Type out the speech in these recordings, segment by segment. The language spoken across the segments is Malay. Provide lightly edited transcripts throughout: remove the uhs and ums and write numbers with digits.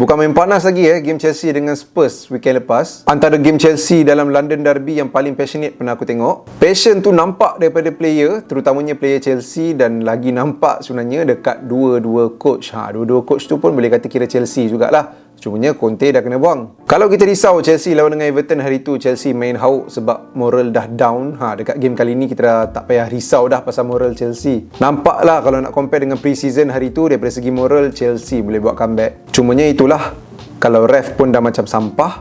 Bukan main panas lagi game Chelsea dengan Spurs weekend lepas. Antara game Chelsea dalam London Derby yang paling passionate pernah aku tengok. Passion tu nampak daripada player, terutamanya player Chelsea, dan lagi nampak sebenarnya dekat dua-dua coach. Dua-dua coach tu pun boleh kata kira Chelsea jugalah. Cumanya Conte dah kena buang. Kalau kita risau Chelsea lawan dengan Everton hari tu, Chelsea main hauk sebab moral dah down. Dekat game kali ni kita dah tak payah risau dah pasal moral Chelsea. Nampaklah kalau nak compare dengan pre-season hari tu, daripada segi moral Chelsea boleh buat comeback. Cumanya itulah, kalau ref pun dah macam sampah,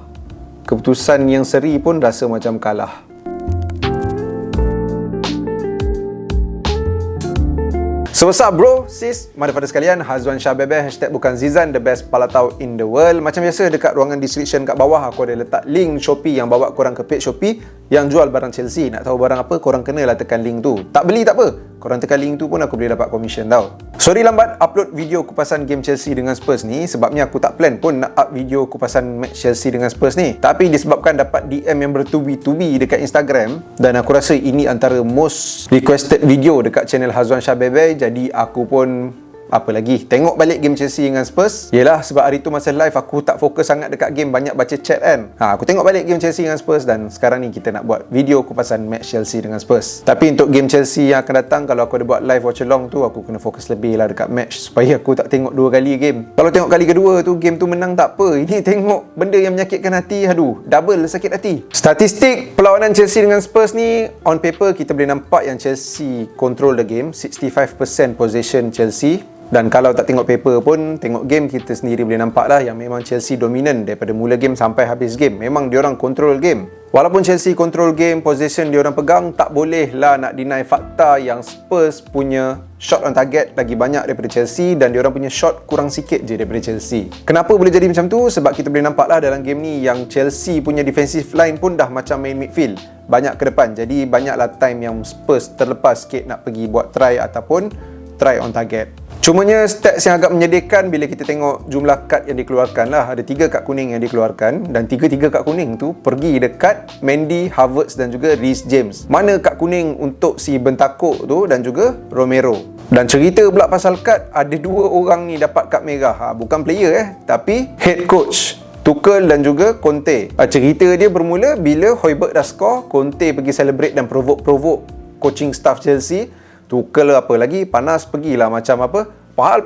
keputusan yang seri pun rasa macam kalah. So what's up bro, sis, motherfucker sekalian, Hazwan Shah Bebe, #bukan Zizan, the best palatau in the world. Macam biasa, dekat ruangan description kat bawah aku ada letak link Shopee yang bawa korang ke page Shopee yang jual barang Chelsea. Nak tahu barang apa, korang kenalah tekan link tu. Tak beli tak apa, korang tekan link tu pun aku boleh dapat commission tau. Sorry lambat upload video kupasan game Chelsea dengan Spurs ni, sebabnya aku tak plan pun nak up video kupasan match Chelsea dengan Spurs ni. Tapi disebabkan dapat DM yang bertubi-tubi dekat Instagram, dan aku rasa ini antara most requested video dekat channel Hazwan Shah Bebe, jadi aku pun tengok balik game Chelsea dengan Spurs. Yelah, sebab hari tu masa live aku tak fokus sangat dekat game, banyak baca chat kan. Aku tengok balik game Chelsea dengan Spurs, dan sekarang ni kita nak buat video kupasan match Chelsea dengan Spurs. Tapi untuk game Chelsea yang akan datang, kalau aku ada buat live watch along tu, aku kena fokus lebih lah dekat match, supaya aku tak tengok dua kali game. Kalau tengok kali kedua tu game tu menang tak apa, ini tengok benda yang menyakitkan hati, double sakit hati. Statistik perlawanan Chelsea dengan Spurs ni, on paper kita boleh nampak yang Chelsea control the game, 65% possession Chelsea. Dan kalau tak tengok paper pun, tengok game, kita sendiri boleh nampak lah yang memang Chelsea dominan daripada mula game sampai habis game. Memang diorang control game. Walaupun Chelsea control game, possession diorang pegang, tak boleh lah nak deny fakta yang Spurs punya shot on target lagi banyak daripada Chelsea, dan diorang punya shot kurang sikit je daripada Chelsea. Kenapa boleh jadi macam tu? Sebab kita boleh nampak lah dalam game ni yang Chelsea punya defensive line pun dah macam main midfield, banyak ke depan. Jadi banyaklah time yang Spurs terlepas sikit nak pergi buat try ataupun try on target. Cumanya stats yang agak menyedihkan bila kita tengok jumlah kad yang dikeluarkan lah. Ada 3 kad kuning yang dikeluarkan, dan 3 kad kuning tu pergi dekat Mendy, Havertz dan juga Reece James. Mana kad kuning untuk si Bentancur tu dan juga Romero. Dan cerita pula pasal kad, ada 2 orang ni dapat kad merah. Bukan player tapi head coach Tuchel dan juga Conte. Cerita dia bermula bila Højbjerg dah score, Conte pergi celebrate dan provoke coaching staff Chelsea. Tuchel apa lagi, panas pergilah macam pahal.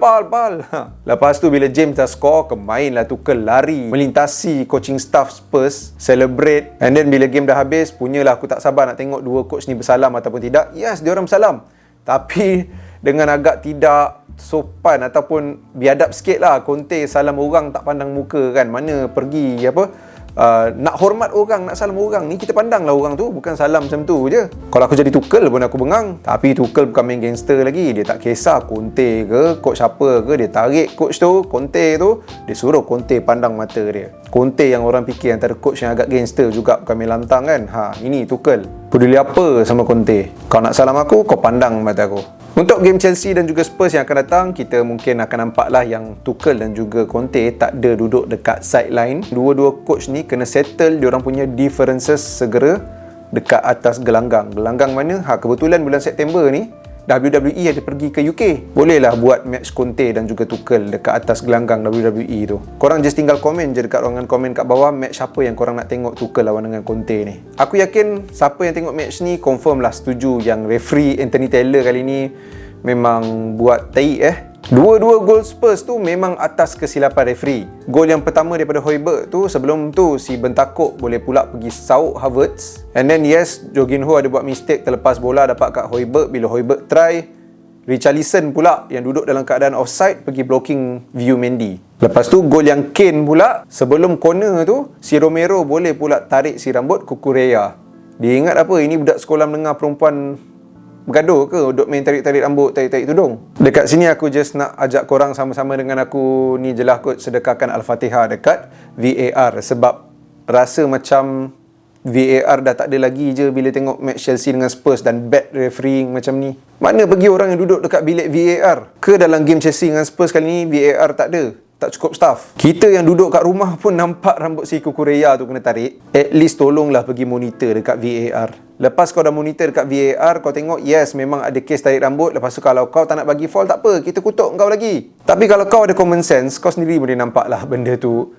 Lepas tu bila James dah score, kemainlah Tuchel lari melintasi coaching staff Spurs, celebrate. And then bila game dah habis, punyalah aku tak sabar nak tengok 2 coach ni bersalam ataupun tidak. Yes, diorang bersalam, tapi dengan agak tidak sopan ataupun biadab sikit lah. Conte salam orang tak pandang muka kan, mana pergi nak hormat orang, nak salam orang ni, kita pandang lah orang tu, bukan salam macam tu je. Kalau aku jadi Tuchel pun aku bengang. Tapi Tuchel bukan main gangster lagi. Dia tak kisah Conte ke coach apa ke, dia tarik coach tu, Conte tu, dia suruh Conte pandang mata dia. Conte yang orang fikir antara coach yang agak gangster juga, bukan main lantang kan. Ini Tuchel peduli apa sama Conte? Kau nak salam aku, kau pandang mata aku. Untuk game Chelsea dan juga Spurs yang akan datang, kita mungkin akan nampak lah yang Tuchel dan juga Conte tak ada duduk dekat sideline. Dua-dua coach ni kena settle diorang punya differences segera dekat atas gelanggang. Gelanggang mana? Kebetulan bulan September ni WWE ada pergi ke UK. Bolehlah buat match Conte dan juga Tuchel dekat atas gelanggang WWE tu. Korang just tinggal komen je dekat ruangan komen kat bawah, match apa yang korang nak tengok Tuchel lawan dengan Conte ni. Aku yakin siapa yang tengok match ni confirm lah setuju yang referee Anthony Taylor kali ni memang buat tai. Dua-dua gol Spurs tu memang atas kesilapan referee. Gol yang pertama daripada Højbjerg tu, sebelum tu si Bentancur boleh pula pergi sauk Havertz. And then yes, Jorginho ada buat mistake, terlepas bola dapat kat Højbjerg. Bila Højbjerg try, Richarlison pula yang duduk dalam keadaan offside pergi blocking view Mendy. Lepas tu gol yang Kane pula, sebelum corner tu si Romero boleh pula tarik si rambut Cucurella. Dia ingat apa, ini budak sekolah menengah perempuan bergaduh ke duk main tarik-tarik rambut, tarik-tarik tudung. Dekat sini aku just nak ajak korang sama-sama dengan aku ni je lah kot, sedekahkan Al-Fatihah dekat VAR. Sebab rasa macam VAR dah tak ada lagi je bila tengok match Chelsea dengan Spurs dan bad refereeing macam ni. Mana pergi orang yang duduk dekat bilik VAR? Ke dalam game Chelsea dengan Spurs kali ni VAR tak ada? tak cukup staff. Kita yang duduk kat rumah pun nampak rambut si Cucurella tu kena tarik. At least tolonglah pergi monitor dekat VAR. Lepas kau dah monitor dekat VAR, kau tengok yes memang ada kes tarik rambut. Lepas tu kalau kau tak nak bagi foul, tak apa, kita kutuk kau lagi. Tapi kalau kau ada common sense, kau sendiri boleh nampak lah benda tu.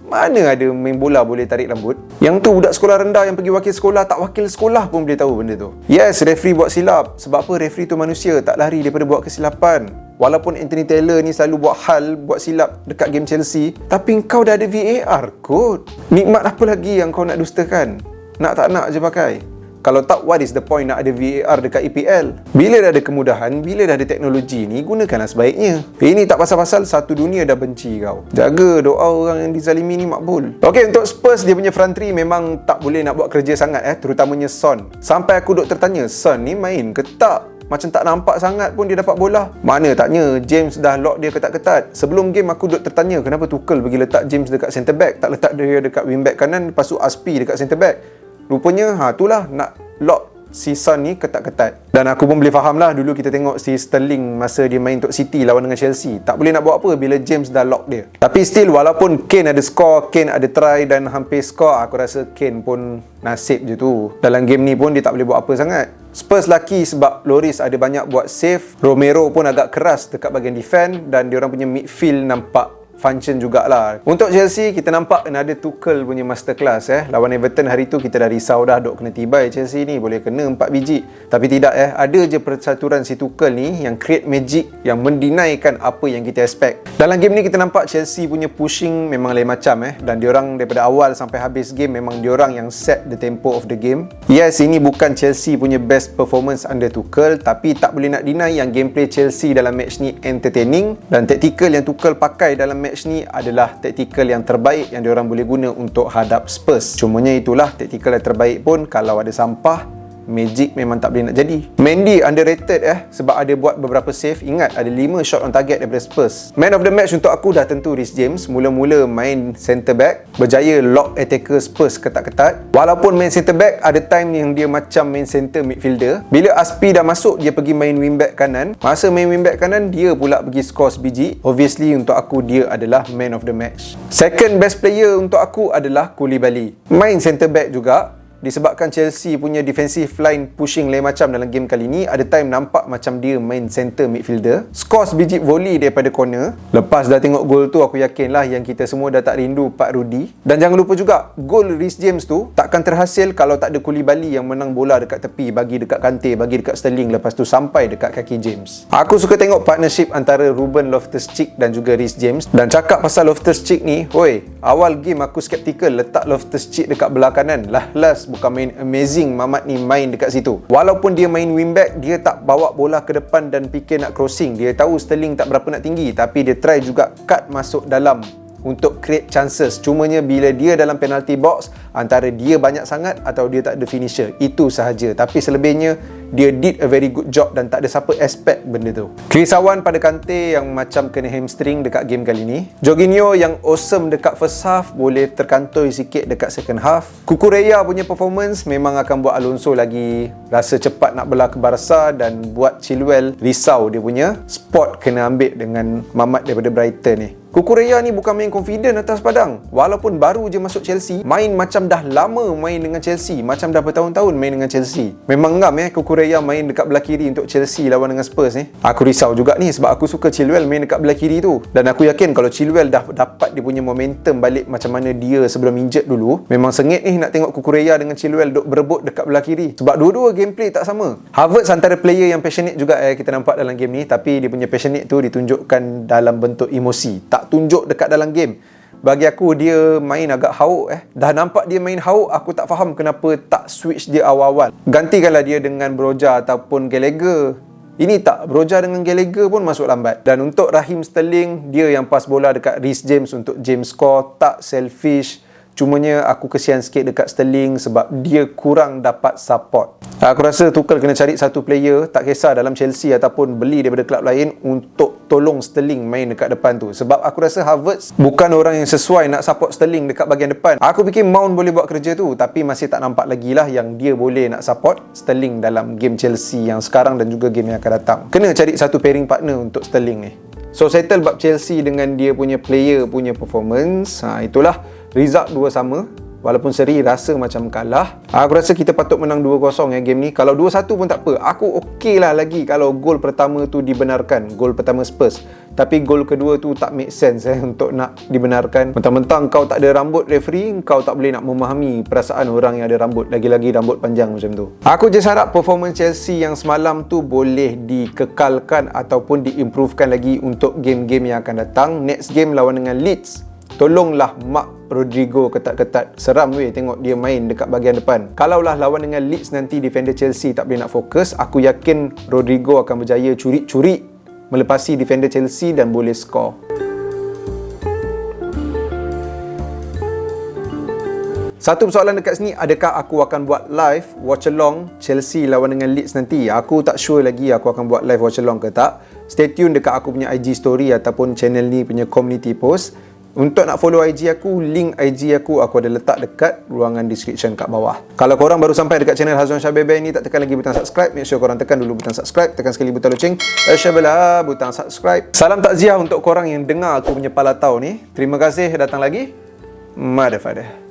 Mana ada main bola boleh tarik rambut? Yang tu budak sekolah rendah yang pergi wakil sekolah, tak wakil sekolah pun boleh tahu benda tu. Yes, referee buat silap. Sebab apa? Referee tu manusia, tak lari daripada buat kesilapan. Walaupun Anthony Taylor ni selalu buat silap dekat game Chelsea, tapi kau dah ada VAR kot. Nikmat apa lagi yang kau nak dustakan? Nak tak nak je pakai. Kalau tak, what is the point nak ada VAR dekat EPL? Bila dah ada kemudahan, bila dah ada teknologi ni, gunakanlah sebaiknya. Ini tak pasal-pasal satu dunia dah benci kau. Jaga doa orang yang dizalimi ni makbul. Okey, untuk Spurs, dia punya front three memang tak boleh nak buat kerja sangat terutamanya Son. Sampai aku duk tertanya, Son ni main ke tak? Macam tak nampak sangat pun dia dapat bola. Mana taknya James dah lock dia ketat-ketat. Sebelum game aku duk tertanya kenapa Tuchel pergi letak James dekat centre back, tak letak dia dekat wing back kanan, lepas tu Aspi dekat centre back. Rupanya itulah nak lock si Son ni ketat-ketat. Dan aku pun boleh faham lah, dulu kita tengok si Sterling masa dia main untuk City lawan dengan Chelsea, tak boleh nak buat apa bila James dah lock dia. Tapi still, walaupun Kane ada score, Kane ada try dan hampir score, aku rasa Kane pun nasib je tu. Dalam game ni pun dia tak boleh buat apa sangat. Spurs lucky sebab Lloris ada banyak buat save. Romero pun agak keras dekat bahagian defend, dan diorang punya midfield nampak function jugalah. Untuk Chelsea, kita nampak ada Tuchel punya masterclass. Lawan Everton hari tu kita dah risau dah, dok kena tibai Chelsea ni, boleh kena 4 biji. Tapi tidak ada je percaturan si Tuchel ni yang create magic, yang mendinaikan apa yang kita expect. Dalam game ni kita nampak Chelsea punya pushing memang lain macam dan diorang daripada awal sampai habis game memang diorang yang set the tempo of the game. Yes, ini bukan Chelsea punya best performance under Tuchel, tapi tak boleh nak deny yang gameplay Chelsea dalam match ni entertaining, dan taktikal yang Tuchel pakai dalam match ni adalah taktikal yang terbaik yang diorang boleh guna untuk hadap Spurs. Cumanya itulah, taktikal yang terbaik pun kalau ada sampah, magic memang tak boleh nak jadi. Mendy underrated sebab ada buat beberapa save. Ingat, ada 5 shot on target daripada Spurs. Man of the match untuk aku dah tentu Reece James. Mula-mula main centre back, berjaya lock attacker Spurs ketat-ketat. Walaupun main centre back, ada time yang dia macam main center midfielder. Bila Aspi dah masuk, dia pergi main wingback kanan. Masa main wingback kanan, dia pula pergi score sebiji. Obviously untuk aku dia adalah man of the match. Second best player untuk aku adalah Koulibaly. Main centre back juga. Disebabkan Chelsea punya defensive line pushing lain macam dalam game kali ni, ada time nampak macam dia main center midfielder. Score sebiji volley daripada corner. Lepas dah tengok gol tu, aku yakinlah yang kita semua dah tak rindu Pak Rudy. Dan jangan lupa juga, gol Reece James tu takkan terhasil kalau tak ada Koulibaly yang menang bola dekat tepi, bagi dekat Kante, bagi dekat Sterling, lepas tu sampai dekat kaki James. Aku suka tengok partnership antara Ruben Loftus-Cheek dan juga Reece James. Dan cakap pasal Loftus-Cheek ni, awal game aku skeptikal letak Loftus-Cheek dekat belah kanan. Last bukan main amazing Mamat ni main dekat situ. Walaupun dia main wingback, dia tak bawa bola ke depan dan fikir nak crossing. Dia tahu Sterling tak berapa nak tinggi, tapi dia try juga cut masuk dalam untuk create chances. Cumanya bila dia dalam penalty box, antara dia banyak sangat atau dia tak ada finisher. Itu sahaja. Tapi selebihnya, dia did a very good job dan tak ada siapa expect benda tu. Kerisauan pada Kante yang macam kena hamstring dekat game kali ni. Jorginho yang awesome dekat first half, boleh terkantoi sikit dekat second half. Cucurella punya performance memang akan buat Alonso lagi rasa cepat nak belah ke Barca, dan buat Chilwell risau dia punya spot kena ambil dengan Mamat daripada Brighton ni. Cucurella ni bukan main confident atas padang. Walaupun baru je masuk Chelsea, main macam dah lama main dengan Chelsea, macam dah bertahun-tahun main dengan Chelsea. Memang ngam Cucurella main dekat belah kiri untuk Chelsea lawan dengan Spurs ni. Aku risau juga ni sebab aku suka Chilwell main dekat belah kiri tu. Dan aku yakin kalau Chilwell dah dapat dia punya momentum balik macam mana dia sebelum injured dulu, memang sengit ni nak tengok Cucurella dengan Chilwell duk berebut dekat belah kiri. Sebab dua-dua gameplay tak sama. Havertz antara player yang passionate juga kita nampak dalam game ni, tapi dia punya passionate tu ditunjukkan dalam bentuk emosi, tak tunjuk dekat dalam game. Bagi aku dia main agak hauk Dah nampak dia main hauk, aku tak faham kenapa tak switch dia awal-awal. Gantikanlah dia dengan Broja ataupun Gallagher. Ini tak, Broja dengan Gallagher pun masuk lambat. Dan untuk Raheem Sterling, dia yang pass bola dekat Reece James untuk James score, tak selfish. Cumanya aku kesian sikit dekat Sterling sebab dia kurang dapat support. Aku rasa Tuchel kena cari satu player, tak kisah dalam Chelsea ataupun beli daripada klub lain, untuk tolong Sterling main dekat depan tu. Sebab aku rasa Havertz bukan orang yang sesuai nak support Sterling dekat bahagian depan. Aku fikir Mount boleh buat kerja tu, tapi masih tak nampak lagi lah yang dia boleh nak support Sterling dalam game Chelsea yang sekarang dan juga game yang akan datang. Kena cari satu pairing partner untuk Sterling ni. So settle bab Chelsea dengan dia punya player punya performance. Itulah result 2 sama. Walaupun seri rasa macam kalah. Aku rasa kita patut menang 2-0 game ni. Kalau 2-1 pun tak apa. Aku okey lah lagi kalau gol pertama tu dibenarkan. Gol pertama Spurs. Tapi gol kedua tu tak make sense untuk nak dibenarkan. Mentang-mentang kau tak ada rambut referee, kau tak boleh nak memahami perasaan orang yang ada rambut. Lagi-lagi rambut panjang macam tu. Aku just harap performance Chelsea yang semalam tu boleh dikekalkan ataupun diimprovekan lagi untuk game-game yang akan datang. Next game lawan dengan Leeds, tolonglah Mark Rodrigo ketat-ketat. Seram weh tengok dia main dekat bahagian depan. Kalaulah lawan dengan Leeds nanti defender Chelsea tak boleh nak fokus, aku yakin Rodrigo akan berjaya curi-curi melepasi defender Chelsea dan boleh skor. Satu persoalan dekat sini, adakah aku akan buat live watch along Chelsea lawan dengan Leeds nanti? Aku tak sure lagi aku akan buat live watch along ke tak. Stay tune dekat aku punya IG story ataupun channel ni punya community post. Untuk nak follow IG aku, link IG aku ada letak dekat ruangan description kat bawah. Kalau korang baru sampai dekat channel Hazwan Shah Bebe ni, tak tekan lagi butang subscribe, make sure korang tekan dulu butang subscribe, tekan sekali butang loceng, share bella butang subscribe. Salam takziah untuk korang yang dengar aku punya Palatau ni. Terima kasih datang lagi. Motherfather.